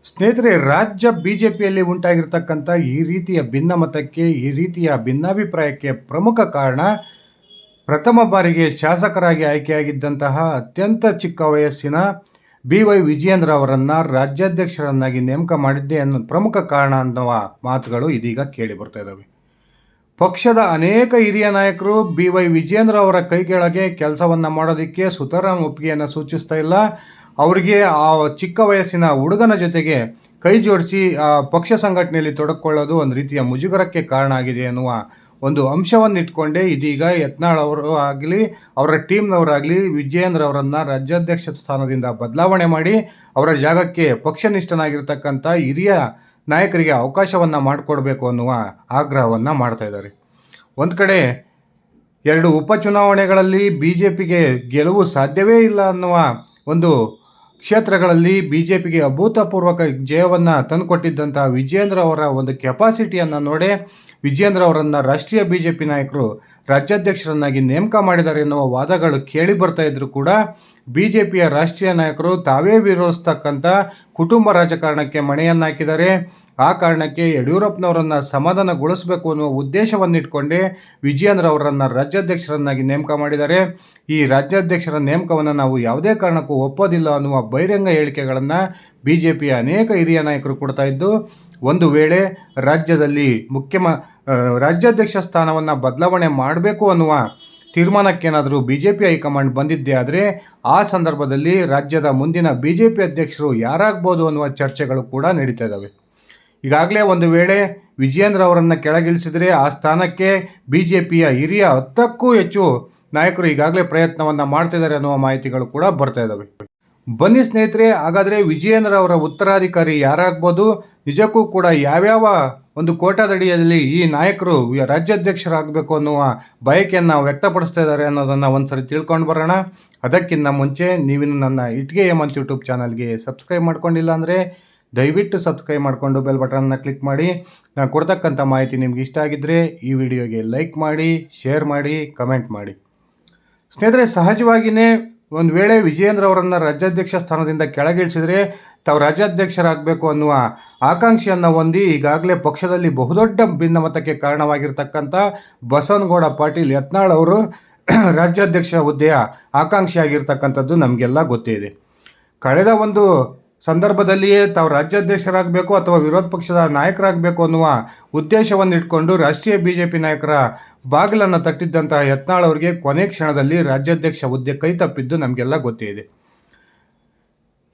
ಸ್ನೇಹಿತರೆ, ರಾಜ್ಯ ಬಿಜೆಪಿಯಲ್ಲಿ ಉಂಟಾಗಿರ್ತಕ್ಕಂಥ ಈ ರೀತಿಯ ಭಿನ್ನಮತಕ್ಕೆ, ಈ ರೀತಿಯ ಭಿನ್ನಾಭಿಪ್ರಾಯಕ್ಕೆ ಪ್ರಮುಖ ಕಾರಣ ಪ್ರಥಮ ಬಾರಿಗೆ ಶಾಸಕರಾಗಿ ಆಯ್ಕೆಯಾಗಿದ್ದಂತಹ ಅತ್ಯಂತ ಚಿಕ್ಕ ವಯಸ್ಸಿನ BY ವಿಜಯೇಂದ್ರ ಅವರನ್ನು ರಾಜ್ಯಾಧ್ಯಕ್ಷರನ್ನಾಗಿ ನೇಮಕ ಮಾಡಿದ್ದೇ ಅನ್ನೋ ಪ್ರಮುಖ ಕಾರಣ ಅನ್ನುವ ಮಾತುಗಳು ಇದೀಗ ಕೇಳಿ ಬರ್ತಾ ಇದ್ದಾವೆ. ಪಕ್ಷದ ಅನೇಕ ಹಿರಿಯ ನಾಯಕರು BY ವಿಜಯೇಂದ್ರ ಅವರ ಕೈ ಕೆಳಗೆ ಕೆಲಸವನ್ನು ಮಾಡೋದಕ್ಕೆ ಸುತರಾಂ ಒಪ್ಪಿಗೆಯನ್ನು ಸೂಚಿಸ್ತಾ ಇಲ್ಲ. ಅವರಿಗೆ ಆ ಚಿಕ್ಕ ವಯಸ್ಸಿನ ಹುಡುಗನ ಜೊತೆಗೆ ಕೈ ಜೋಡಿಸಿ ಪಕ್ಷ ಸಂಘಟನೆಯಲ್ಲಿ ತೊಡಕೊಳ್ಳೋದು ಒಂದು ರೀತಿಯ ಮುಜುಗರಕ್ಕೆ ಕಾರಣ ಆಗಿದೆ ಅನ್ನುವ ಒಂದು ಅಂಶವನ್ನು ಇಟ್ಕೊಂಡೇ ಇದೀಗ ಯತ್ನಾಳ್ ಅವರು ಆಗಲಿ ಅವರ ಟೀಮ್ನವರಾಗಲಿ ವಿಜಯೇಂದ್ರ ಅವರನ್ನು ರಾಜ್ಯಾಧ್ಯಕ್ಷ ಸ್ಥಾನದಿಂದ ಬದಲಾವಣೆ ಮಾಡಿ ಅವರ ಜಾಗಕ್ಕೆ ಪಕ್ಷನಿಷ್ಠನಾಗಿರ್ತಕ್ಕಂಥ ಹಿರಿಯ ನಾಯಕರಿಗೆ ಅವಕಾಶವನ್ನು ಮಾಡಿಕೊಡ್ಬೇಕು ಅನ್ನುವ ಆಗ್ರಹವನ್ನು ಮಾಡ್ತಾ ಇದ್ದಾರೆ. ಒಂದು ಕಡೆ 2 ಉಪಚುನಾವಣೆಗಳಲ್ಲಿ BJPಗೆ ಗೆಲುವು ಸಾಧ್ಯವೇ ಇಲ್ಲ ಅನ್ನುವ ಒಂದು ಕ್ಷೇತ್ರಗಳಲ್ಲಿ BJPಗೆ ಅಭೂತಪೂರ್ವಕ ಜಯವನ್ನು ತಂದುಕೊಟ್ಟಿದ್ದಂಥ ವಿಜಯೇಂದ್ರ ಅವರ ಒಂದು ಕೆಪಾಸಿಟಿಯನ್ನು ನೋಡೇ ವಿಜಯೇಂದ್ರ ಅವರನ್ನು ರಾಷ್ಟ್ರೀಯ BJP ನಾಯಕರು ರಾಜ್ಯಾಧ್ಯಕ್ಷರನ್ನಾಗಿ ನೇಮಕ ಮಾಡಿದ್ದಾರೆ ಎನ್ನುವ ವಾದಗಳು ಕೇಳಿ ಬರ್ತಾ ಇದ್ರೂ ಕೂಡ BJPಯ ರಾಷ್ಟ್ರೀಯ ನಾಯಕರು ತಾವೇ ವಿರೋಧಿಸ್ತಕ್ಕಂಥ ಕುಟುಂಬ ರಾಜಕಾರಣಕ್ಕೆ ಮಣೆಯನ್ನು ಹಾಕಿದ್ದಾರೆ. ಆ ಕಾರಣಕ್ಕೆ ಯಡಿಯೂರಪ್ಪನವರನ್ನು ಸಮಾಧಾನಗೊಳಿಸಬೇಕು ಅನ್ನುವ ಉದ್ದೇಶವನ್ನು ಇಟ್ಕೊಂಡೇ ವಿಜಯೇಂದ್ರ ಅವರನ್ನು ರಾಜ್ಯಾಧ್ಯಕ್ಷರನ್ನಾಗಿ ನೇಮಕ ಮಾಡಿದ್ದಾರೆ. ಈ ರಾಜ್ಯಾಧ್ಯಕ್ಷರ ನೇಮಕವನ್ನು ನಾವು ಯಾವುದೇ ಕಾರಣಕ್ಕೂ ಒಪ್ಪೋದಿಲ್ಲ ಅನ್ನುವ ಬಹಿರಂಗ ಹೇಳಿಕೆಗಳನ್ನು BJPಯ ಅನೇಕ ಹಿರಿಯ ನಾಯಕರು ಕೊಡ್ತಾ ಇದ್ದು, ಒಂದು ವೇಳೆ ರಾಜ್ಯದಲ್ಲಿ ರಾಜ್ಯಾಧ್ಯಕ್ಷ ಸ್ಥಾನವನ್ನು ಬದಲಾವಣೆ ಮಾಡಬೇಕು ಅನ್ನುವ ತೀರ್ಮಾನಕ್ಕೇನಾದರೂ BJP ಹೈಕಮಾಂಡ್ ಬಂದಿದ್ದೇ ಆದರೆ ಆ ಸಂದರ್ಭದಲ್ಲಿ ರಾಜ್ಯದ ಮುಂದಿನ BJP ಅಧ್ಯಕ್ಷರು ಯಾರಾಗ್ಬೋದು ಅನ್ನುವ ಚರ್ಚೆಗಳು ಕೂಡ ನಡೀತಾ ಇದ್ದಾವೆ. ಈಗಾಗಲೇ ಒಂದು ವೇಳೆ ವಿಜಯೇಂದ್ರ ಅವರನ್ನು ಕೆಳಗಿಳಿಸಿದರೆ ಆ ಸ್ಥಾನಕ್ಕೆ BJPಯ ಹಿರಿಯ 10ಕ್ಕೂ ಹೆಚ್ಚು ನಾಯಕರು ಈಗಾಗಲೇ ಪ್ರಯತ್ನವನ್ನು ಮಾಡ್ತಿದ್ದಾರೆ ಅನ್ನುವ ಮಾಹಿತಿಗಳು ಕೂಡ ಬರ್ತಾ ಇದ್ದಾವೆ. ಬನ್ನಿ ಸ್ನೇಹಿತರೆ, ಹಾಗಾದರೆ ವಿಜಯೇಂದ್ರ ಅವರ ಉತ್ತರಾಧಿಕಾರಿ ಯಾರಾಗ್ಬೋದು, ನಿಜಕ್ಕೂ ಕೂಡ ಯಾವ್ಯಾವ ಒಂದು ಕೋಟಾದಡಿಯಲ್ಲಿ ಈ ನಾಯಕರು ರಾಜ್ಯಾಧ್ಯಕ್ಷರಾಗಬೇಕು ಅನ್ನುವ ಬಯಕೆಯನ್ನು ವ್ಯಕ್ತಪಡಿಸ್ತಾ ಇದ್ದಾರೆ ಅನ್ನೋದನ್ನು ಒಂದ್ಸರಿ ತಿಳ್ಕೊಂಡು ಬರೋಣ. ಅದಕ್ಕಿಂತ ಮುಂಚೆ ನೀವಿನ್ನು ನನ್ನ ಇಟ್ಗೆ ಹೇಮಂತ್ ಯೂಟ್ಯೂಬ್ ಚಾನಲ್ಗೆ ಸಬ್ಸ್ಕ್ರೈಬ್ ಮಾಡ್ಕೊಂಡಿಲ್ಲ ಅಂದರೆ ದಯವಿಟ್ಟು ಸಬ್ಸ್ಕ್ರೈಬ್ ಮಾಡಿಕೊಂಡು ಬೆಲ್ ಬಟನ್ನ ಕ್ಲಿಕ್ ಮಾಡಿ. ನಾನು ಕೊಡ್ತಕ್ಕಂಥ ಮಾಹಿತಿ ನಿಮ್ಗೆ ಇಷ್ಟ ಆಗಿದ್ದರೆ ಈ ವಿಡಿಯೋಗೆ ಲೈಕ್ ಮಾಡಿ, ಶೇರ್ ಮಾಡಿ, ಕಮೆಂಟ್ ಮಾಡಿ. ಸ್ನೇಹಿತರೆ, ಸಹಜವಾಗಿಯೇ ಒಂದು ವೇಳೆ ವಿಜಯೇಂದ್ರ ಅವರನ್ನು ರಾಜ್ಯಾಧ್ಯಕ್ಷ ಸ್ಥಾನದಿಂದ ಕೆಳಗಿಳಿಸಿದರೆ ತಾವು ರಾಜ್ಯಾಧ್ಯಕ್ಷರಾಗಬೇಕು ಅನ್ನುವ ಆಕಾಂಕ್ಷೆಯನ್ನು ಹೊಂದಿ ಈಗಾಗಲೇ ಪಕ್ಷದಲ್ಲಿ ಬಹುದೊಡ್ಡ ಭಿನ್ನಮತಕ್ಕೆ ಕಾರಣವಾಗಿರ್ತಕ್ಕಂಥ ಬಸವನಗೌಡ ಪಾಟೀಲ್ ಯತ್ನಾಳ್ ಅವರು ರಾಜ್ಯಾಧ್ಯಕ್ಷ ಹುದ್ದೆಯ ಆಕಾಂಕ್ಷಿಯಾಗಿರ್ತಕ್ಕಂಥದ್ದು ನಮಗೆಲ್ಲ ಗೊತ್ತೇ ಇದೆ. ಕಳೆದ ಒಂದು ಸಂದರ್ಭದಲ್ಲಿಯೇ ತಾವು ರಾಜ್ಯಾಧ್ಯಕ್ಷರಾಗಬೇಕು ಅಥವಾ ವಿರೋಧ ಪಕ್ಷದ ನಾಯಕರಾಗಬೇಕು ಅನ್ನುವ ಉದ್ದೇಶವನ್ನು ಇಟ್ಕೊಂಡು ರಾಷ್ಟ್ರೀಯ BJP ನಾಯಕರ ಬಾಗಿಲನ್ನು ತಟ್ಟಿದ್ದಂತಹ ಯತ್ನಾಳ್ ಅವರಿಗೆ ಕೊನೆ ಕ್ಷಣದಲ್ಲಿ ರಾಜ್ಯಾಧ್ಯಕ್ಷ ಹುದ್ದೆ ಕೈ ತಪ್ಪಿದ್ದು ನಮಗೆಲ್ಲ ಗೊತ್ತೇ ಇದೆ.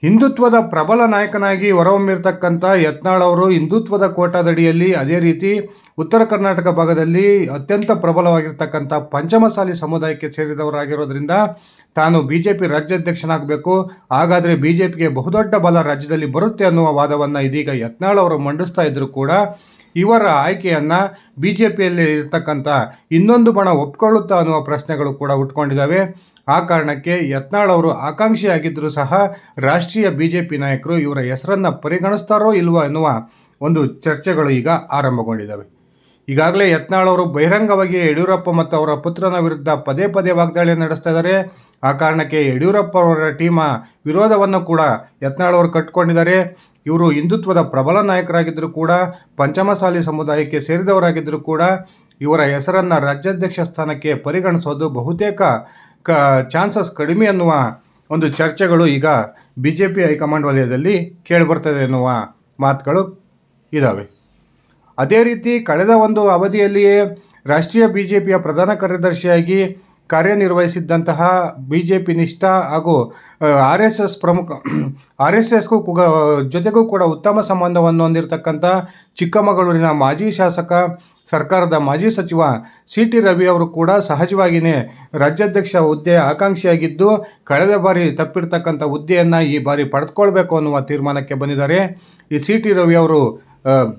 ಹಿಂದುತ್ವದ ಪ್ರಬಲ ನಾಯಕನಾಗಿ ಹೊರಹೊಮ್ಮಿರ್ತಕ್ಕಂಥ ಯತ್ನಾಳ್ ಅವರು ಹಿಂದುತ್ವದ ಕೋಟಾದಡಿಯಲ್ಲಿ, ಅದೇ ರೀತಿ ಉತ್ತರ ಕರ್ನಾಟಕ ಭಾಗದಲ್ಲಿ ಅತ್ಯಂತ ಪ್ರಬಲವಾಗಿರ್ತಕ್ಕಂಥ ಪಂಚಮಸಾಲಿ ಸಮುದಾಯಕ್ಕೆ ಸೇರಿದವರಾಗಿರೋದ್ರಿಂದ ತಾನು BJP ರಾಜ್ಯಾಧ್ಯಕ್ಷನಾಗಬೇಕು, ಹಾಗಾದರೆ BJPಗೆ ಬಹುದೊಡ್ಡ ಬಲ ರಾಜ್ಯದಲ್ಲಿ ಬರುತ್ತೆ ಅನ್ನುವ ವಾದವನ್ನು ಇದೀಗ ಯತ್ನಾಳ್ ಅವರು ಮಂಡಿಸ್ತಾ ಇದ್ದರೂ ಕೂಡ ಇವರ ಆಯ್ಕೆಯನ್ನು BJPಯಲ್ಲಿ ಇರ್ತಕ್ಕಂಥ ಇನ್ನೊಂದು ಬಣ ಒಪ್ಕೊಳ್ಳುತ್ತಾ ಅನ್ನುವ ಪ್ರಶ್ನೆಗಳು ಕೂಡ ಉಟ್ಕೊಂಡಿದ್ದಾವೆ. ಆ ಕಾರಣಕ್ಕೆ ಯತ್ನಾಳ್ ಅವರು ಆಕಾಂಕ್ಷಿಯಾಗಿದ್ದರೂ ಸಹ ರಾಷ್ಟ್ರೀಯ BJP ನಾಯಕರು ಇವರ ಹೆಸರನ್ನು ಪರಿಗಣಿಸ್ತಾರೋ ಇಲ್ವೋ ಎನ್ನುವ ಒಂದು ಚರ್ಚೆಗಳು ಈಗ ಆರಂಭಗೊಂಡಿದ್ದಾವೆ. ಈಗಾಗಲೇ ಯತ್ನಾಳ್ ಅವರು ಬಹಿರಂಗವಾಗಿ ಯಡಿಯೂರಪ್ಪ ಮತ್ತು ಅವರ ಪುತ್ರನ ವಿರುದ್ಧ ಪದೇ ಪದೇ ವಾಗ್ದಾಳಿ ನಡೆಸ್ತಾ ಇದ್ದಾರೆ. ಆ ಕಾರಣಕ್ಕೆ ಯಡಿಯೂರಪ್ಪ ಅವರ ಟೀಮ ವಿರೋಧವನ್ನು ಕೂಡ ಯತ್ನಾಳ್ ಅವರು ಕಟ್ಟಿಕೊಂಡಿದ್ದಾರೆ. ಇವರು ಹಿಂದುತ್ವದ ಪ್ರಬಲ ನಾಯಕರಾಗಿದ್ದರೂ ಕೂಡ, ಪಂಚಮಸಾಲಿ ಸಮುದಾಯಕ್ಕೆ ಸೇರಿದವರಾಗಿದ್ದರೂ ಕೂಡ ಇವರ ಹೆಸರನ್ನು ರಾಜ್ಯಾಧ್ಯಕ್ಷ ಸ್ಥಾನಕ್ಕೆ ಪರಿಗಣಿಸೋದು ಬಹುತೇಕ ಚಾನ್ಸಸ್ ಕಡಿಮೆ ಅನ್ನುವ ಒಂದು ಚರ್ಚೆಗಳು ಈಗ BJP ಹೈಕಮಾಂಡ್ ವಲಯದಲ್ಲಿ ಕೇಳಿಬರ್ತದೆ ಎನ್ನುವ ಮಾತುಗಳು ಇದ್ದಾವೆ. ಅದೇ ರೀತಿ ಕಳೆದ ಒಂದು ಅವಧಿಯಲ್ಲಿಯೇ ರಾಷ್ಟ್ರೀಯ BJPಯ ಪ್ರಧಾನ ಕಾರ್ಯದರ್ಶಿಯಾಗಿ ಕಾರ್ಯನಿರ್ವಹಿಸಿದ್ದಂತಹ BJP ನಿಷ್ಠ ಹಾಗೂ RSSಗೂ ಜೊತೆಗೂ ಕೂಡ ಉತ್ತಮ ಸಂಬಂಧವನ್ನು ಹೊಂದಿರತಕ್ಕಂಥ ಚಿಕ್ಕಮಗಳೂರಿನ ಮಾಜಿ ಶಾಸಕ, ಸರ್ಕಾರದ ಮಾಜಿ ಸಚಿವ CT ರವಿ ಅವರು ಕೂಡ ಸಹಜವಾಗಿಯೇ ರಾಜ್ಯಾಧ್ಯಕ್ಷ ಹುದ್ದೆ ಆಕಾಂಕ್ಷಿಯಾಗಿದ್ದು ಕಳೆದ ಬಾರಿ ತಪ್ಪಿರ್ತಕ್ಕಂಥ ಹುದ್ದೆಯನ್ನು ಈ ಬಾರಿ ಪಡೆದುಕೊಳ್ಬೇಕು ಅನ್ನುವ ತೀರ್ಮಾನಕ್ಕೆ ಬಂದಿದ್ದಾರೆ. ಈ CT ರವಿ ಅವರು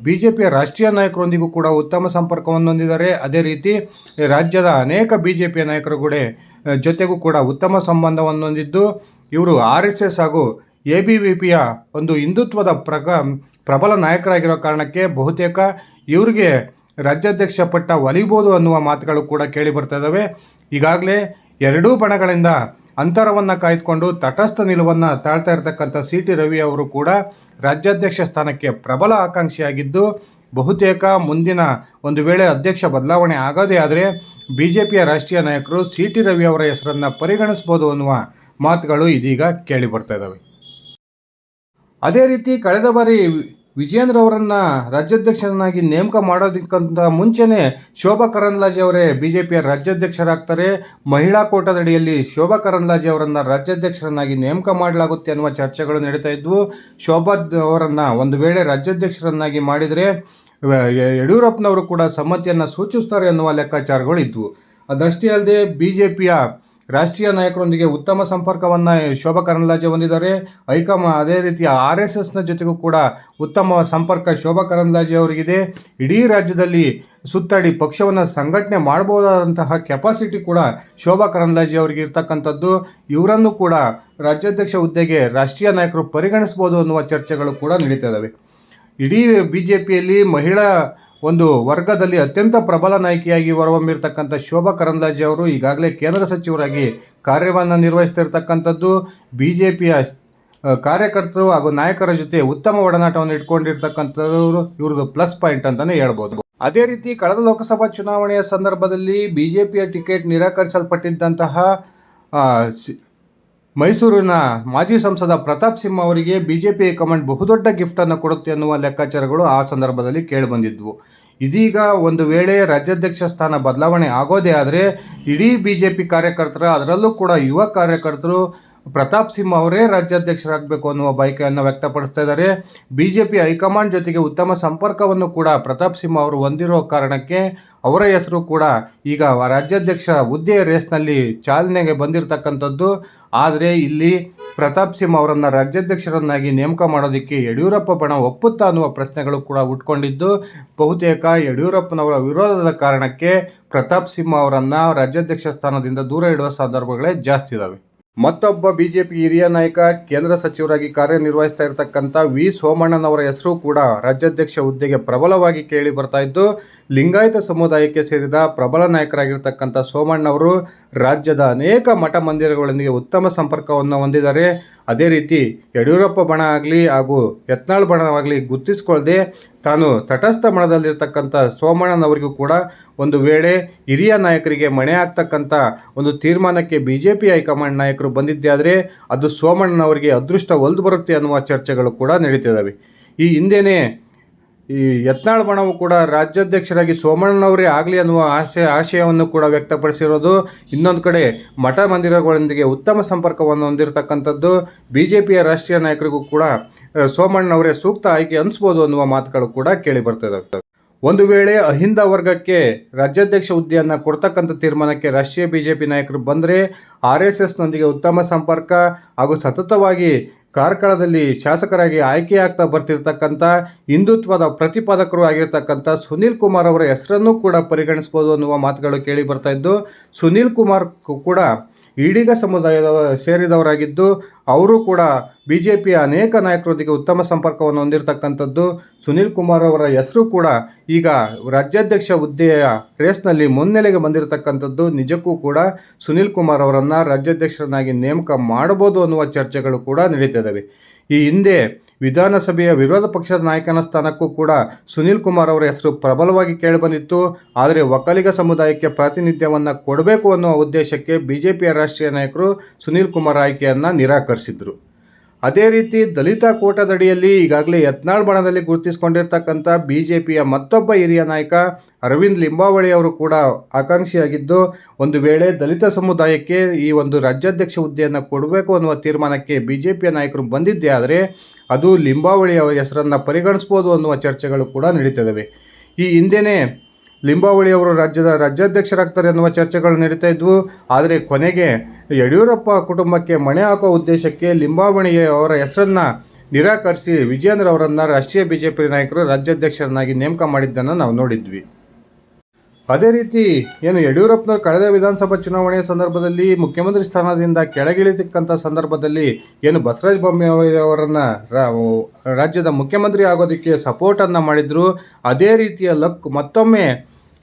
BJPಯ ರಾಷ್ಟ್ರೀಯ ನಾಯಕರೊಂದಿಗೂ ಕೂಡ ಉತ್ತಮ ಸಂಪರ್ಕವನ್ನು ಹೊಂದಿದ್ದಾರೆ. ಅದೇ ರೀತಿ ರಾಜ್ಯದ ಅನೇಕ BJPಯ ನಾಯಕರು ಕೂಡ ಜೊತೆಗೂ ಕೂಡ ಉತ್ತಮ ಸಂಬಂಧವನ್ನು ಹೊಂದಿದ್ದು ಇವರು RSS ಹಾಗೂ ABVPಯ ಒಂದು ಹಿಂದುತ್ವದ ಪ್ರಬಲ ನಾಯಕರಾಗಿರೋ ಕಾರಣಕ್ಕೆ ಬಹುತೇಕ ಇವರಿಗೆ ರಾಜ್ಯಾಧ್ಯಕ್ಷ ಪಟ್ಟ ಒಲಿಬೋದು ಅನ್ನುವ ಮಾತುಗಳು ಕೂಡ ಕೇಳಿ ಬರ್ತಾ ಇದ್ದಾವೆ. ಈಗಾಗಲೇ ಎರಡೂ ಬಣಗಳಿಂದ ಅಂತರವನ್ನು ಕಾಯ್ದುಕೊಂಡು ತಟಸ್ಥ ನಿಲುವನ್ನು ತಾಳ್ತಾ ಇರತಕ್ಕಂಥ ಸಿ.ಟಿ. ರವಿ ಅವರು ಕೂಡ ರಾಜ್ಯಾಧ್ಯಕ್ಷ ಸ್ಥಾನಕ್ಕೆ ಪ್ರಬಲ ಆಕಾಂಕ್ಷಿಯಾಗಿದ್ದು, ಬಹುತೇಕ ಮುಂದಿನ ಒಂದು ವೇಳೆ ಅಧ್ಯಕ್ಷ ಬದಲಾವಣೆ ಆಗೋದೇ ಆದರೆ ಬಿಜೆಪಿಯ ರಾಷ್ಟ್ರೀಯ ನಾಯಕರು ಸಿ.ಟಿ. ರವಿ ಅವರ ಹೆಸರನ್ನು ಪರಿಗಣಿಸ್ಬೋದು ಅನ್ನುವ ಮಾತುಗಳು ಇದೀಗ ಕೇಳಿ ಬರ್ತಾ ಇದ್ದಾವೆ. ಅದೇ ರೀತಿ ಕಳೆದ ಬಾರಿ ವಿಜಯೇಂದ್ರ ಅವರನ್ನು ರಾಜ್ಯಾಧ್ಯಕ್ಷರನ್ನಾಗಿ ನೇಮಕ ಮಾಡೋದಕ್ಕಿಂತ ಮುಂಚೆನೇ ಶೋಭಾ ಕರಂದ್ಲಾಜೆ ಅವರೇ ಬಿಜೆಪಿಯ ರಾಜ್ಯಾಧ್ಯಕ್ಷರಾಗ್ತಾರೆ. ಮಹಿಳಾ ಕೋಟಾದಡಿಯಲ್ಲಿ ಶೋಭಾ ಕರಂದ್ಲಾಜೆ ಅವರನ್ನು ರಾಜ್ಯಾಧ್ಯಕ್ಷರನ್ನಾಗಿ ನೇಮಕ ಮಾಡಲಾಗುತ್ತೆ ಅನ್ನುವ ಚರ್ಚೆಗಳು ನಡೀತಾ ಇದ್ವು. ಶೋಭಾ ಅವರನ್ನು ಒಂದು ವೇಳೆ ರಾಜ್ಯಾಧ್ಯಕ್ಷರನ್ನಾಗಿ ಮಾಡಿದರೆ ಯಡಿಯೂರಪ್ಪನವರು ಕೂಡ ಸಮ್ಮತಿಯನ್ನು ಸೂಚಿಸ್ತಾರೆ ಅನ್ನುವ ಲೆಕ್ಕಾಚಾರಗಳು ಇದ್ವು. ಅದಷ್ಟೇ ಅಲ್ಲದೆ ಬಿಜೆಪಿಯ ರಾಷ್ಟ್ರೀಯ ನಾಯಕರೊಂದಿಗೆ ಉತ್ತಮ ಸಂಪರ್ಕವನ್ನು ಶೋಭಾ ಕರಂದ್ಲಾಜೆ ಹೊಂದಿದ್ದಾರೆ. ಅದೇ ರೀತಿ RSSನ ಜೊತೆಗೂ ಕೂಡ ಉತ್ತಮ ಸಂಪರ್ಕ ಶೋಭಾ ಕರಂದ್ಲಾಜೆ ಅವರಿಗಿದೆ. ಇಡೀ ರಾಜ್ಯದಲ್ಲಿ ಸುತ್ತಾಡಿ ಪಕ್ಷವನ್ನು ಸಂಘಟನೆ ಮಾಡಬಹುದಾದಂತಹ ಕೆಪಾಸಿಟಿ ಕೂಡ ಶೋಭಾ ಕರಂದ್ಲಾಜೆ ಅವರಿಗೆ ಇರ್ತಕ್ಕಂಥದ್ದು. ಇವರನ್ನು ಕೂಡ ರಾಜ್ಯಾಧ್ಯಕ್ಷ ಹುದ್ದೆಗೆ ರಾಷ್ಟ್ರೀಯ ನಾಯಕರು ಪರಿಗಣಿಸ್ಬೋದು ಅನ್ನುವ ಚರ್ಚೆಗಳು ಕೂಡ ನಡೀತಾ ಇದ್ದಾವೆ. ಇಡೀ ಬಿಜೆಪಿಯಲ್ಲಿ ಮಹಿಳಾ ಒಂದು ವರ್ಗದಲ್ಲಿ ಅತ್ಯಂತ ಪ್ರಬಲ ನಾಯಕಿಯಾಗಿ ಹೊರಹೊಮ್ಮಿರ್ತಕ್ಕಂಥ ಶೋಭಾ ಕರಂದ್ಲಾಜೆ ಅವರು ಈಗಾಗಲೇ ಕೇಂದ್ರ ಸಚಿವರಾಗಿ ಕಾರ್ಯವನ್ನು ನಿರ್ವಹಿಸ್ತಿರ್ತಕ್ಕಂಥದ್ದು. ಬಿಜೆಪಿಯ ಕಾರ್ಯಕರ್ತರು ಹಾಗೂ ನಾಯಕರ ಜೊತೆ ಉತ್ತಮ ಒಡನಾಟವನ್ನು ಇಟ್ಕೊಂಡಿರ್ತಕ್ಕಂಥದ್ದು ಇವ್ರದ್ದು ಪ್ಲಸ್ ಪಾಯಿಂಟ್ ಅಂತಲೇ ಹೇಳ್ಬೋದು. ಅದೇ ರೀತಿ ಕಳೆದ ಲೋಕಸಭಾ ಚುನಾವಣೆಯ ಸಂದರ್ಭದಲ್ಲಿ ಬಿಜೆಪಿಯ ಟಿಕೆಟ್ ನಿರಾಕರಿಸಲ್ಪಟ್ಟಿದ್ದಂತಹ ಮೈಸೂರಿನ ಮಾಜಿ ಸಂಸದ ಪ್ರತಾಪ್ ಸಿಂಹ ಅವರಿಗೆ ಬಿಜೆಪಿ ಹೈಕಮಾಂಡ್ ಬಹುದೊಡ್ಡ ಗಿಫ್ಟನ್ನು ಕೊಡುತ್ತೆ ಅನ್ನುವ ಲೆಕ್ಕಾಚಾರಗಳು ಆ ಸಂದರ್ಭದಲ್ಲಿ ಕೇಳಿಬಂದಿದ್ವು. ಇದೀಗ ಒಂದು ವೇಳೆ ರಾಜ್ಯಾಧ್ಯಕ್ಷ ಸ್ಥಾನ ಬದಲಾವಣೆ ಆಗೋದೇ ಆದರೆ ಇಡೀ ಬಿಜೆಪಿ ಕಾರ್ಯಕರ್ತರ, ಅದರಲ್ಲೂ ಕೂಡ ಯುವ ಕಾರ್ಯಕರ್ತರು ಪ್ರತಾಪ್ ಸಿಂಹ ಅವರೇ ರಾಜ್ಯಾಧ್ಯಕ್ಷರಾಗಬೇಕು ಅನ್ನುವ ಬಯಕೆಯನ್ನು ವ್ಯಕ್ತಪಡಿಸ್ತಾ ಇದ್ದಾರೆ. ಬಿಜೆಪಿ ಹೈಕಮಾಂಡ್ ಜೊತೆಗೆ ಉತ್ತಮ ಸಂಪರ್ಕವನ್ನು ಕೂಡ ಪ್ರತಾಪ್ ಸಿಂಹ ಅವರು ಹೊಂದಿರೋ ಕಾರಣಕ್ಕೆ ಅವರ ಹೆಸರು ಕೂಡ ಈಗ ರಾಜ್ಯಾಧ್ಯಕ್ಷ ಹುದ್ದೆಯ ರೇಸ್ನಲ್ಲಿ ಚಾಲನೆಗೆ ಬಂದಿರತಕ್ಕಂಥದ್ದು. ಆದರೆ ಇಲ್ಲಿ ಪ್ರತಾಪ್ ಸಿಂಹ ಅವರನ್ನು ರಾಜ್ಯಾಧ್ಯಕ್ಷರನ್ನಾಗಿ ನೇಮಕ ಮಾಡೋದಕ್ಕೆ ಯಡಿಯೂರಪ್ಪ ಬಣ ಒಪ್ಪುತ್ತಾ ಅನ್ನುವ ಪ್ರಶ್ನೆಗಳು ಕೂಡ ಹುಟ್ಕೊಂಡಿದ್ದು, ಬಹುತೇಕ ಯಡಿಯೂರಪ್ಪನವರ ವಿರೋಧದ ಕಾರಣಕ್ಕೆ ಪ್ರತಾಪ್ ಸಿಂಹ ಅವರನ್ನು ರಾಜ್ಯಾಧ್ಯಕ್ಷ ಸ್ಥಾನದಿಂದ ದೂರ ಇಡುವ ಸಂದರ್ಭಗಳೇ ಜಾಸ್ತಿ ಇದ್ದಾವೆ. ಮತ್ತೊಬ್ಬ ಬಿಜೆಪಿ ಹಿರಿಯ ನಾಯಕ, ಕೇಂದ್ರ ಸಚಿವರಾಗಿ ಕಾರ್ಯನಿರ್ವಹಿಸ್ತಾ ಇರತಕ್ಕಂಥ ವಿ ಸೋಮಣ್ಣನವರ ಹೆಸರು ಕೂಡ ರಾಜ್ಯಾಧ್ಯಕ್ಷ ಹುದ್ದೆಗೆ ಪ್ರಬಲವಾಗಿ ಕೇಳಿ ಬರ್ತಾ ಇದ್ದು, ಲಿಂಗಾಯತ ಸಮುದಾಯಕ್ಕೆ ಸೇರಿದ ಪ್ರಬಲ ನಾಯಕರಾಗಿರ್ತಕ್ಕಂಥ ಸೋಮಣ್ಣವರು ರಾಜ್ಯದ ಅನೇಕ ಮಠ ಮಂದಿರಗಳೊಂದಿಗೆ ಉತ್ತಮ ಸಂಪರ್ಕವನ್ನು ಹೊಂದಿದ್ದಾರೆ. ಅದೇ ರೀತಿ ಯಡಿಯೂರಪ್ಪ ಬಣ ಆಗಲಿ ಹಾಗೂ ಯತ್ನಾಳ್ ಬಣವಾಗಲಿ ಗುರ್ತಿಸಿಕೊಳ್ಳದೆ ತಾನು ತಟಸ್ಥ ಬಣದಲ್ಲಿರ್ತಕ್ಕಂಥ ಸೋಮಣ್ಣನವರಿಗೂ ಕೂಡ ಒಂದು ವೇಳೆ ಹಿರಿಯ ನಾಯಕರಿಗೆ ಮಣೆ ಆಗ್ತಕ್ಕಂಥ ಒಂದು ತೀರ್ಮಾನಕ್ಕೆ ಬಿಜೆಪಿ ಹೈಕಮಾಂಡ್ ನಾಯಕರು ಬಂದಿದ್ದೇ ಆದರೆ ಅದು ಸೋಮಣ್ಣನವರಿಗೆ ಅದೃಷ್ಟ ಒಲ್ದು ಬರುತ್ತೆ ಅನ್ನುವ ಚರ್ಚೆಗಳು ಕೂಡ ನಡೀತಿದ್ದಾವೆ. ಈ ಹಿಂದೆಯೇ ಈ ಯತ್ನಾಳ್ ಬಣವು ಕೂಡ ರಾಜ್ಯಾಧ್ಯಕ್ಷರಾಗಿ ಸೋಮಣ್ಣನವರೇ ಆಗಲಿ ಅನ್ನುವ ಆಶಯವನ್ನು ಕೂಡ ವ್ಯಕ್ತಪಡಿಸಿರೋದು. ಇನ್ನೊಂದು ಕಡೆ ಮಠ ಮಂದಿರಗಳೊಂದಿಗೆ ಉತ್ತಮ ಸಂಪರ್ಕವನ್ನು ಹೊಂದಿರತಕ್ಕಂಥದ್ದು. ಬಿಜೆಪಿಯ ರಾಷ್ಟ್ರೀಯ ನಾಯಕರಿಗೂ ಕೂಡ ಸೋಮಣ್ಣನವರೇ ಸೂಕ್ತ ಆಯ್ಕೆ ಅನಿಸ್ಬೋದು ಅನ್ನುವ ಮಾತುಗಳು ಕೂಡ ಕೇಳಿ ಬರ್ತಿದ್ದಾವೆ. ಒಂದು ವೇಳೆ ಅಹಿಂದ ವರ್ಗಕ್ಕೆ ರಾಜ್ಯಾಧ್ಯಕ್ಷ ಹುದ್ದೆಯನ್ನು ಕೊಡ್ತಕ್ಕಂಥ ತೀರ್ಮಾನಕ್ಕೆ ರಾಷ್ಟ್ರೀಯ ಬಿಜೆಪಿ ನಾಯಕರು ಬಂದರೆ RSSನೊಂದಿಗೆ ಉತ್ತಮ ಸಂಪರ್ಕ ಹಾಗೂ ಸತತವಾಗಿ ಕಾರ್ಕಳದಲ್ಲಿ ಶಾಸಕರಾಗಿ ಆಯ್ಕೆಯಾಗ್ತಾ ಬರ್ತಿರ್ತಕ್ಕಂಥ ಹಿಂದುತ್ವದ ಪ್ರತಿಪಾದಕರು ಆಗಿರ್ತಕ್ಕಂಥ ಸುನೀಲ್ ಕುಮಾರ್ ಅವರ ಹೆಸರನ್ನು ಕೂಡ ಪರಿಗಣಿಸ್ಬೋದು ಅನ್ನುವ ಮಾತುಗಳು ಕೇಳಿ ಬರ್ತಾ ಇದ್ದು, ಸುನೀಲ್ ಕುಮಾರ್ ಕೂಡ ಈಡಿಗ ಸಮುದಾಯದ ಸೇರಿದವರಾಗಿದ್ದು ಅವರು ಕೂಡ ಬಿಜೆಪಿಯ ಅನೇಕ ನಾಯಕರೊಂದಿಗೆ ಉತ್ತಮ ಸಂಪರ್ಕವನ್ನು ಹೊಂದಿರತಕ್ಕಂಥದ್ದು. ಸುನೀಲ್ ಕುಮಾರ್ ಅವರ ಹೆಸರು ಕೂಡ ಈಗ ರಾಜ್ಯಾಧ್ಯಕ್ಷ ಹುದ್ದೆಯ ರೇಸ್ನಲ್ಲಿ ಮುನ್ನೆಲೆಗೆ ಬಂದಿರತಕ್ಕಂಥದ್ದು. ನಿಜಕ್ಕೂ ಕೂಡ ಸುನೀಲ್ ಕುಮಾರ್ ಅವರನ್ನು ರಾಜ್ಯಾಧ್ಯಕ್ಷರನ್ನಾಗಿ ನೇಮಕ ಮಾಡಬಹುದು ಅನ್ನುವ ಚರ್ಚೆಗಳು ಕೂಡ ನಡೀತಿದ್ದಾವೆ. ಈ ಹಿಂದೆ ವಿಧಾನಸಭೆಯ ವಿರೋಧ ಪಕ್ಷದ ನಾಯಕನ ಸ್ಥಾನಕ್ಕೂ ಕೂಡ ಸುನೀಲ್ ಕುಮಾರ್ ಅವರ ಹೆಸರು ಪ್ರಬಲವಾಗಿ ಕೇಳಿಬಂದಿತ್ತು. ಆದರೆ ಒಕ್ಕಲಿಗ ಸಮುದಾಯಕ್ಕೆ ಪ್ರಾತಿನಿಧ್ಯವನ್ನು ಕೊಡಬೇಕು ಅನ್ನುವ ಉದ್ದೇಶಕ್ಕೆ ಬಿಜೆಪಿಯ ರಾಷ್ಟ್ರೀಯ ನಾಯಕರು ಸುನೀಲ್ ಕುಮಾರ್ ಆಯ್ಕೆಯನ್ನು ನಿರಾಕರಿಸಿದರು. ಅದೇ ರೀತಿ ದಲಿತ ಕೋಟಾದಡಿಯಲ್ಲಿ ಈಗಾಗಲೇ ಯತ್ನಾಳ್ ಬಣದಲ್ಲಿ ಗುರುತಿಸಿಕೊಂಡಿರ್ತಕ್ಕಂಥ ಬಿಜೆಪಿಯ ಮತ್ತೊಬ್ಬ ಹಿರಿಯ ನಾಯಕ ಅರವಿಂದ್ ಲಿಂಬಾವಳಿ ಅವರು ಕೂಡ ಆಕಾಂಕ್ಷಿಯಾಗಿದ್ದು, ಒಂದು ವೇಳೆ ದಲಿತ ಸಮುದಾಯಕ್ಕೆ ಈ ಒಂದು ರಾಜ್ಯಾಧ್ಯಕ್ಷ ಹುದ್ದೆಯನ್ನು ಕೊಡಬೇಕು ಅನ್ನುವ ತೀರ್ಮಾನಕ್ಕೆ ಬಿಜೆಪಿಯ ನಾಯಕರು ಬಂದಿದ್ದೇ ಆದರೆ ಅದು ಲಿಂಬಾವಳಿ ಅವರ ಹೆಸರನ್ನು ಪರಿಗಣಿಸ್ಬೋದು ಅನ್ನುವ ಚರ್ಚೆಗಳು ಕೂಡ ನಡೀತಿದ್ದಾವೆ. ಈ ಹಿಂದೆಯೇ ಲಿಂಬಾವಳಿ ಅವರು ರಾಜ್ಯಾಧ್ಯಕ್ಷರಾಗ್ತಾರೆ ಅನ್ನುವ ಚರ್ಚೆಗಳು ನಡೀತಾ ಇದ್ವು. ಆದರೆ ಕೊನೆಗೆ ಯಡಿಯೂರಪ್ಪ ಕುಟುಂಬಕ್ಕೆ ಮಣೆ ಹಾಕುವ ಉದ್ದೇಶಕ್ಕೆ ಲಿಂಬಾವಳಿ ಅವರ ಹೆಸರನ್ನು ನಿರಾಕರಿಸಿ ವಿಜಯೇಂದ್ರ ಅವರನ್ನು ರಾಷ್ಟ್ರೀಯ ಬಿಜೆಪಿ ನಾಯಕರು ರಾಜ್ಯಾಧ್ಯಕ್ಷರನ್ನಾಗಿ ನೇಮಕ ಮಾಡಿದ್ದನ್ನು ನಾವು ನೋಡಿದ್ವಿ. ಅದೇ ರೀತಿ ಏನು ಯಡಿಯೂರಪ್ಪನವರು ಕಳೆದ ವಿಧಾನಸಭಾ ಚುನಾವಣೆಯ ಸಂದರ್ಭದಲ್ಲಿ ಮುಖ್ಯಮಂತ್ರಿ ಸ್ಥಾನದಿಂದ ಕೆಳಗಿಳಿತಕ್ಕಂಥ ಸಂದರ್ಭದಲ್ಲಿ ಏನು ಬಸವರಾಜ ಬೊಮ್ಮಾಯಿ ಅವರನ್ನು ರಾಜ್ಯದ ಮುಖ್ಯಮಂತ್ರಿ ಆಗೋದಕ್ಕೆ ಸಪೋರ್ಟನ್ನು ಮಾಡಿದರು. ಅದೇ ರೀತಿಯ ಲಕ್ ಮತ್ತೊಮ್ಮೆ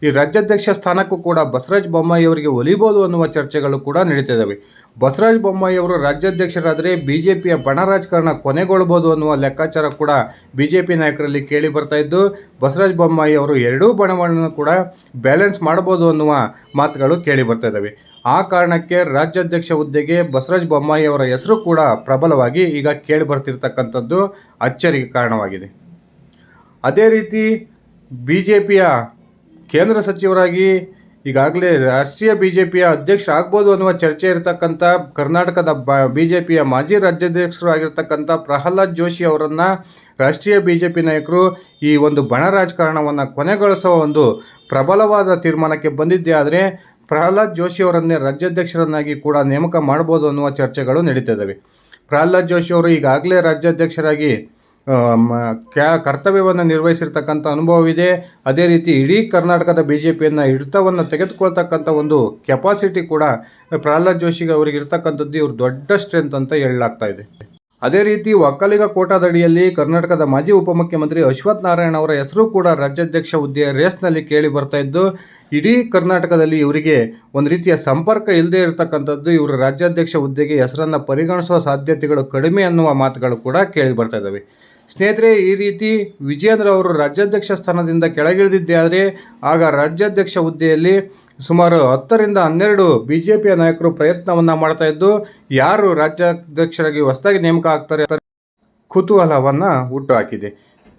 ಈ ರಾಜ್ಯಾಧ್ಯಕ್ಷ ಸ್ಥಾನಕ್ಕೂ ಕೂಡ ಬಸವರಾಜ ಬೊಮ್ಮಾಯಿ ಅವರಿಗೆ ಒಲಿಬೋದು ಅನ್ನುವ ಚರ್ಚೆಗಳು ಕೂಡ ನಡೀತಿದ್ದಾವೆ. ಬಸವರಾಜ ಬೊಮ್ಮಾಯಿ ಅವರು ರಾಜ್ಯಾಧ್ಯಕ್ಷರಾದರೆ ಬಿಜೆಪಿಯ ಬಣ ರಾಜಕಾರಣ ಕೊನೆಗೊಳ್ಳಬಹುದು ಅನ್ನುವ ಲೆಕ್ಕಾಚಾರ ಕೂಡ ಬಿಜೆಪಿ ನಾಯಕರಲ್ಲಿ ಕೇಳಿ ಬರ್ತಾ ಇದ್ದು, ಬಸವರಾಜ ಬೊಮ್ಮಾಯಿ ಅವರು ಎರಡೂ ಬಣಗಳನ್ನು ಕೂಡ ಬ್ಯಾಲೆನ್ಸ್ ಮಾಡಬಹುದು ಅನ್ನುವ ಮಾತುಗಳು ಕೇಳಿ ಬರ್ತಾ ಇದ್ದಾವೆ. ಆ ಕಾರಣಕ್ಕೆ ರಾಜ್ಯಾಧ್ಯಕ್ಷ ಹುದ್ದೆಗೆ ಬಸವರಾಜ ಬೊಮ್ಮಾಯಿ ಅವರ ಹೆಸರು ಕೂಡ ಪ್ರಬಲವಾಗಿ ಈಗ ಕೇಳಿ ಬರ್ತಿರ್ತಕ್ಕಂಥದ್ದು ಅಚ್ಚರಿಗೆ ಕಾರಣವಾಗಿದೆ. ಅದೇ ರೀತಿ ಬಿಜೆಪಿಯ ಕೇಂದ್ರ ಸಚಿವರಾಗಿ ಈಗಾಗಲೇ ರಾಷ್ಟ್ರೀಯ ಬಿಜೆಪಿಯ ಅಧ್ಯಕ್ಷರಾಗ್ಬೋದು ಅನ್ನುವ ಚರ್ಚೆ ಇರತಕ್ಕಂಥ ಕರ್ನಾಟಕದ ಬಿಜೆಪಿಯ ಮಾಜಿ ರಾಜ್ಯಾಧ್ಯಕ್ಷರು ಆಗಿರ್ತಕ್ಕಂಥ ಪ್ರಹ್ಲಾದ್ ಜೋಶಿ ಅವರನ್ನು ರಾಷ್ಟ್ರೀಯ ಬಿಜೆಪಿ ನಾಯಕರು ಈ ಒಂದು ಬಣ ರಾಜಕಾರಣವನ್ನು ಕೊನೆಗೊಳಿಸುವ ಒಂದು ಪ್ರಬಲವಾದ ತೀರ್ಮಾನಕ್ಕೆ ಬಂದಿದ್ದೇ ಆದರೆ ಪ್ರಹ್ಲಾದ್ ಜೋಶಿ ಅವರನ್ನೇ ರಾಜ್ಯಾಧ್ಯಕ್ಷರನ್ನಾಗಿ ಕೂಡ ನೇಮಕ ಮಾಡ್ಬೋದು ಅನ್ನುವ ಚರ್ಚೆಗಳು ನಡೀತಿದ್ದಾವೆ. ಪ್ರಹ್ಲಾದ್ ಜೋಶಿ ಅವರು ಈಗಾಗಲೇ ರಾಜ್ಯಾಧ್ಯಕ್ಷರಾಗಿ ಕರ್ತವ್ಯವನ್ನು ನಿರ್ವಹಿಸಿರ್ತಕ್ಕಂಥ ಅನುಭವವಿದೆ. ಅದೇ ರೀತಿ ಇಡೀ ಕರ್ನಾಟಕದ ಬಿಜೆಪಿಯನ್ನು ಹಿಡಿತವನ್ನು ತೆಗೆದುಕೊಳ್ತಕ್ಕಂಥ ಒಂದು ಕೆಪಾಸಿಟಿ ಕೂಡ ಪ್ರಹ್ಲಾದ್ ಜೋಶಿಗೆ ಅವರಿಗೆ ಇರ್ತಕ್ಕಂಥದ್ದು ಇವ್ರ ದೊಡ್ಡ ಸ್ಟ್ರೆಂತ್ ಅಂತ ಹೇಳಲಾಗ್ತಾ ಇದೆ. ಅದೇ ರೀತಿ ಒಕ್ಕಲಿಗ ಕೋಟಾದಡಿಯಲ್ಲಿ ಕರ್ನಾಟಕದ ಮಾಜಿ ಉಪಮುಖ್ಯಮಂತ್ರಿ ಅಶ್ವಥ್ ನಾರಾಯಣ ಅವರ ಹೆಸರು ಕೂಡ ರಾಜ್ಯಾಧ್ಯಕ್ಷ ಹುದ್ದೆಯ ರೇಸ್ನಲ್ಲಿ ಕೇಳಿ ಬರ್ತಾ ಇದ್ದು, ಇಡೀ ಕರ್ನಾಟಕದಲ್ಲಿ ಇವರಿಗೆ ಒಂದು ರೀತಿಯ ಸಂಪರ್ಕ ಇಲ್ಲದೆ ಇರತಕ್ಕಂಥದ್ದು ಇವರು ರಾಜ್ಯಾಧ್ಯಕ್ಷ ಹುದ್ದೆಗೆ ಹೆಸರನ್ನು ಪರಿಗಣಿಸುವ ಸಾಧ್ಯತೆಗಳು ಕಡಿಮೆ ಅನ್ನುವ ಮಾತುಗಳು ಕೂಡ ಕೇಳಿ ಬರ್ತಾ ಇದ್ದಾವೆ. ಸ್ನೇಹಿತರೆ, ಈ ರೀತಿ ವಿಜಯೇಂದ್ರ ಅವರು ರಾಜ್ಯಾಧ್ಯಕ್ಷ ಸ್ಥಾನದಿಂದ ಕೆಳಗಿಳಿದಿದ್ದೇ ಆದರೆ ಆಗ ರಾಜ್ಯಾಧ್ಯಕ್ಷ ಹುದ್ದೆಯಲ್ಲಿ ಸುಮಾರು 10ರಿಂದ 12 ಬಿಜೆಪಿಯ ನಾಯಕರು ಪ್ರಯತ್ನವನ್ನು ಮಾಡ್ತಾ ಇದ್ದು, ಯಾರು ರಾಜ್ಯಾಧ್ಯಕ್ಷರಾಗಿ ಹೊಸದಾಗಿ ನೇಮಕ ಆಗ್ತಾರೆ ಕುತೂಹಲವನ್ನು ಹುಟ್ಟುಹಾಕಿದೆ.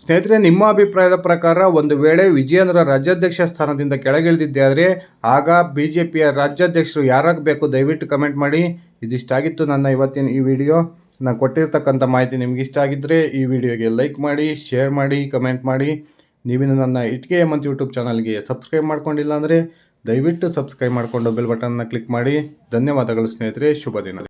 ಸ್ನೇಹಿತರೆ, ನಿಮ್ಮ ಅಭಿಪ್ರಾಯದ ಪ್ರಕಾರ ಒಂದು ವೇಳೆ ವಿಜಯೇಂದ್ರ ರಾಜ್ಯಾಧ್ಯಕ್ಷ ಸ್ಥಾನದಿಂದ ಕೆಳಗಿಳಿದಿದ್ದೇ ಆದರೆ ಆಗ ಬಿಜೆಪಿಯ ರಾಜ್ಯಾಧ್ಯಕ್ಷರು ಯಾರಾಗಬೇಕು ದಯವಿಟ್ಟು ಕಮೆಂಟ್ ಮಾಡಿ. ಇದಿಷ್ಟಾಗಿತ್ತು ನನ್ನ ಇವತ್ತಿನ ಈ ವಿಡಿಯೋ. ನಾನು ಕೊಟ್ಟಿರ್ತಕ್ಕಂಥ ಮಾಹಿತಿ ನಿಮ್ಗೆ ಇಷ್ಟ ಆಗಿದ್ದರೆ ಈ ವಿಡಿಯೋಗೆ ಲೈಕ್ ಮಾಡಿ, ಶೇರ್ ಮಾಡಿ, ಕಮೆಂಟ್ ಮಾಡಿ. ನೀವಿನ್ನು ನನ್ನ ಇಟ್ಕೆ ಹೇಮಂತ್ ಯೂಟ್ಯೂಬ್ ಚಾನಲ್ಗೆ ಸಬ್ಸ್ಕ್ರೈಬ್ ಮಾಡ್ಕೊಂಡಿಲ್ಲ ಅಂದರೆ ದಯವಿಟ್ಟು ಸಬ್ಸ್ಕ್ರೈಬ್ ಮಾಡಿಕೊಂಡು ಬೆಲ್ ಬಟನ್ನ ಕ್ಲಿಕ್ ಮಾಡಿ. ಧನ್ಯವಾದಗಳು ಸ್ನೇಹಿತರೆ, ಶುಭ ದಿನ.